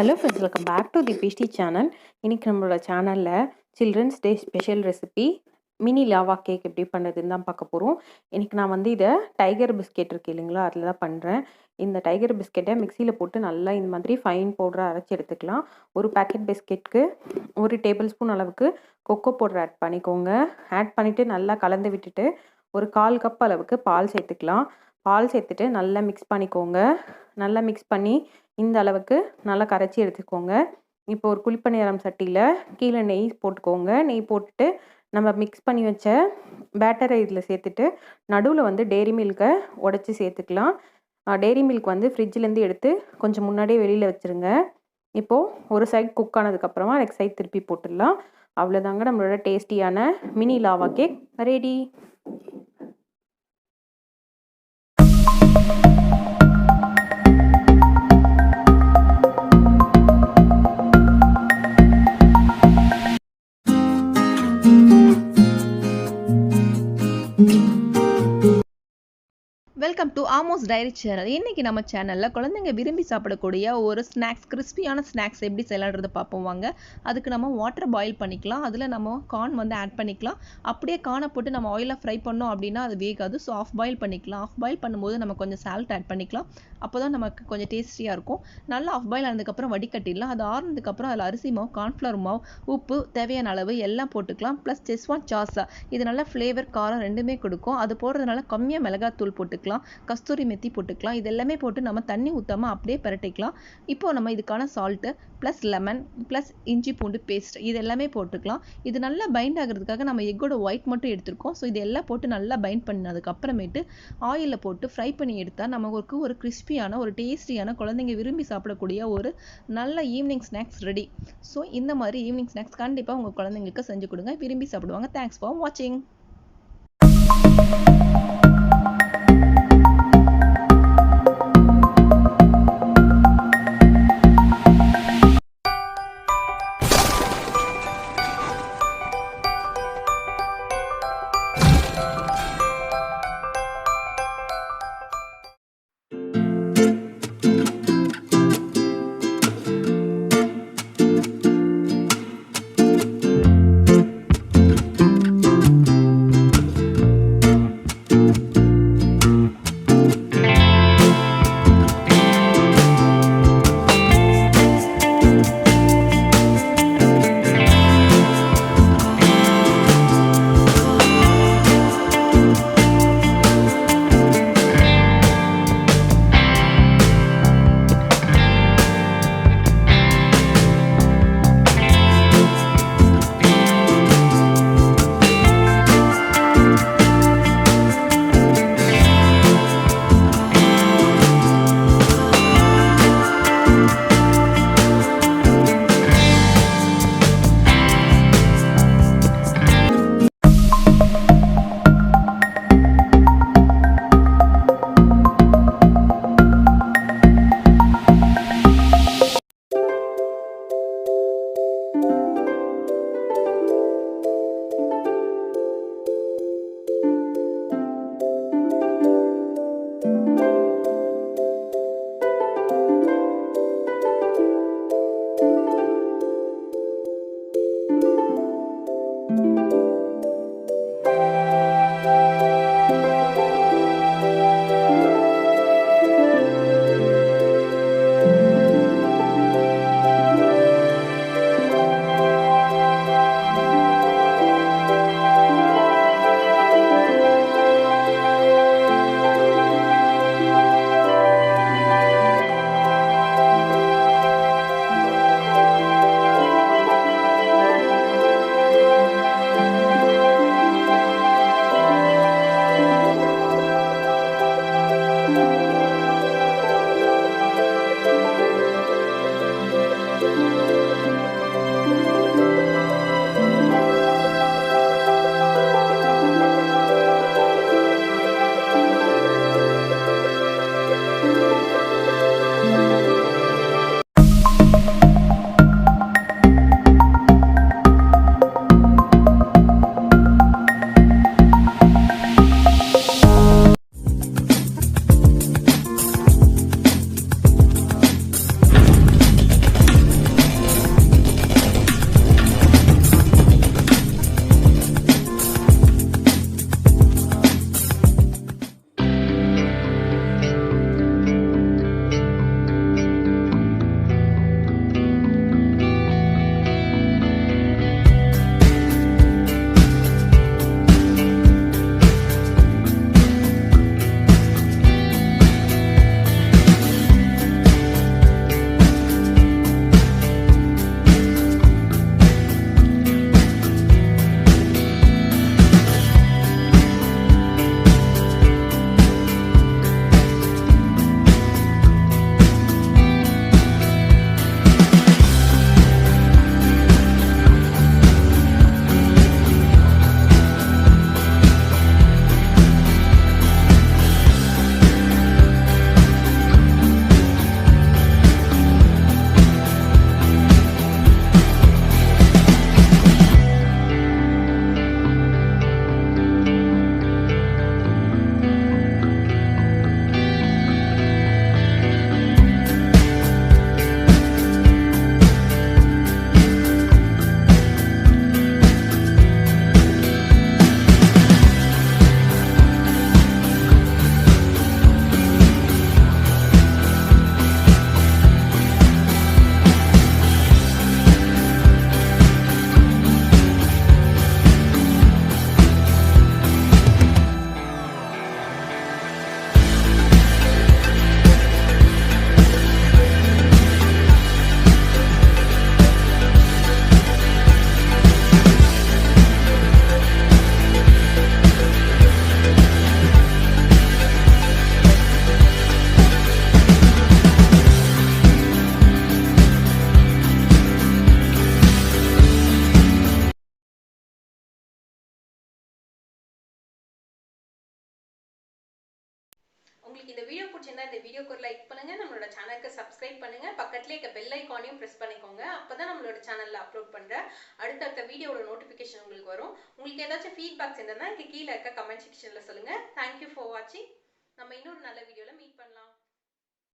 Hello friends, welcome back to the பிஸ்டி சேனல். இன்றைக்கி நம்மளோட சேனலில் children's day special recipe mini lava cake எப்படி பண்ணுறதுன்னு தான் பார்க்க போகிறோம். இன்றைக்கி நான் இதை டைகர் பிஸ்கெட் இருக்குது இல்லைங்களா, அதில் தான் பண்ணுறேன். இந்த டைகர் பிஸ்கெட்டை மிக்சியில் போட்டு நல்லா இந்த மாதிரி ஃபைன் பவுடராக அரைச்சி எடுத்துக்கலாம். ஒரு பேக்கெட் பிஸ்கெட்டுக்கு 1 டேபிள் ஸ்பூன் அளவுக்கு கொக்கோ பவுடர் ஆட் பண்ணிக்கோங்க. ஆட் பண்ணிவிட்டு நல்லா கலந்து விட்டுட்டு ஒரு 1/4 கப் அளவுக்கு பால் சேர்த்துக்கலாம். பால் சேர்த்துட்டு நல்லா மிக்ஸ் பண்ணிக்கோங்க. நல்லா மிக்ஸ் பண்ணி இந்த அளவுக்கு நல்லா கரைச்சி எடுத்துக்கோங்க. இப்போ ஒரு குழிப்பணியாரம் சட்டியில் கீழே நெய் போட்டுக்கோங்க. நெய் போட்டுட்டு நம்ம மிக்ஸ் பண்ணி வச்ச பேட்டரை இதில் சேர்த்துட்டு நடுவில் டெய்ரி மில்கை உடச்சி சேர்த்துக்கலாம். டெய்ரி மில்க் ஃப்ரிட்ஜிலேருந்து எடுத்து கொஞ்சம் முன்னாடியே வெளியில் வச்சுருங்க. இப்போது ஒரு சைட் குக் ஆனதுக்கப்புறமா நெக்ஸ்ட் சைட் திருப்பி போட்டுடலாம். அவ்வளோதாங்க, நம்மளோட டேஸ்டியான mini lava cake ready. Welcome to Amos diary channel. இன்றைக்கி நம்ம சேனலில் குழந்தைங்க விரும்பி சாப்பிடக்கூடிய ஒரு ஸ்நாக்ஸ், கிறிஸ்பியான ஸ்நாக்ஸ் எப்படி செய்யலான்றது பார்ப்போம் வாங்க. அதுக்கு நம்ம வாட்டர் பாயில் பண்ணிக்கலாம். அதில் நம்ம கார்ன் ஆட் பண்ணிக்கலாம். அப்படியே கார்னை போட்டு நம்ம ஆயிலில் ஃப்ரை பண்ணோம் அப்படின்னா அது வேகாது. ஸோ ஆஃப் பாயில் பண்ணிக்கலாம். ஆஃப் பாயில் பண்ணும்போது நம்ம கொஞ்சம் சால்ட் ஆட் பண்ணிக்கலாம். அப்போ தான் நமக்கு கொஞ்சம் டேஸ்டியாக இருக்கும். நல்லா ஆஃப் பாயில் ஆனதுக்கப்புறம் வடிகட்டிடலாம். அது ஆறுனதுக்கப்புறம் அதில் அரிசி மாவு, கார்ன்ஃப்ளவர் மாவு, உப்பு, தேவையான அளவு எல்லாம் போட்டுக்கலாம். ப்ளஸ் செஸ்வான் சாஸ், இது நல்ல ஃப்ளேவர், காரம் ரெண்டுமே கொடுக்கும். அது போடுறதுனால கம்மியாக மிளகாத்தூள் போட்டுக்கலாம், கஸ்தூரி மெத்தி போட்டுக்கலாம். இது எல்லாமே போட்டு நம்ம தண்ணி ஊற்றாம அப்படியே பரட்டிக்கலாம். இப்போ நம்ம இதுக்கான சால்ட்டு ப்ளஸ் லெமன் ப்ளஸ் இஞ்சி பூண்டு பேஸ்ட் இது எல்லாமே போட்டுக்கலாம். இது நல்லா பைண்ட் ஆகிறதுக்காக நம்ம எக்கோட ஒயிட் மட்டும் எடுத்துருக்கோம். ஸோ இது எல்லாம் போட்டு நல்லா பைண்ட் பண்ணதுக்கு அப்புறமேட்டு ஆயிலில் போட்டு ஃப்ரை பண்ணி எடுத்தால் நமக்கு ஒரு கிறிஸ்பியான, ஒரு டேஸ்டியான, குழந்தைங்க விரும்பி சாப்பிடக்கூடிய ஒரு நல்ல ஈவினிங் ஸ்நாக்ஸ் ரெடி. ஸோ இந்த மாதிரி ஈவினிங் ஸ்நாக்ஸ் கண்டிப்பாக உங்கள் குழந்தைங்களுக்கு செஞ்சு கொடுங்க, விரும்பி சாப்பிடுவாங்க. தேங்க்ஸ் ஃபார் வாட்சிங். உங்களுக்கு இந்த வீடியோ பிடிச்சிருந்தா இந்த வீடியோக்கு ஒரு லைக் பண்ணுங்க, நம்மளோட சேனலுக்கு சப்ஸ்கிரைப் பண்ணுங்க, பக்கத்துலேயே இருக்க பெல் ஐக்கானையும் ப்ரெஸ் பண்ணிக்கோங்க. அப்பதான் நம்மளோட சேனல்ல அப்லோட் பண்ற அடுத்தடுத்த வீடியோட நோட்டிஃபிகேஷன் உங்களுக்கு வரும். உங்களுக்கு ஏதாச்சும் ஃபீட்பேக்ஸ் இருந்தால் இங்கே கீழே இருக்க கமெண்ட் செக்ஷன்ல சொல்லுங்க. தேங்க்யூ ஃபார் வாட்சிங். நம்ம இன்னொரு நல்ல வீடியோல மீட் பண்ணலாம்.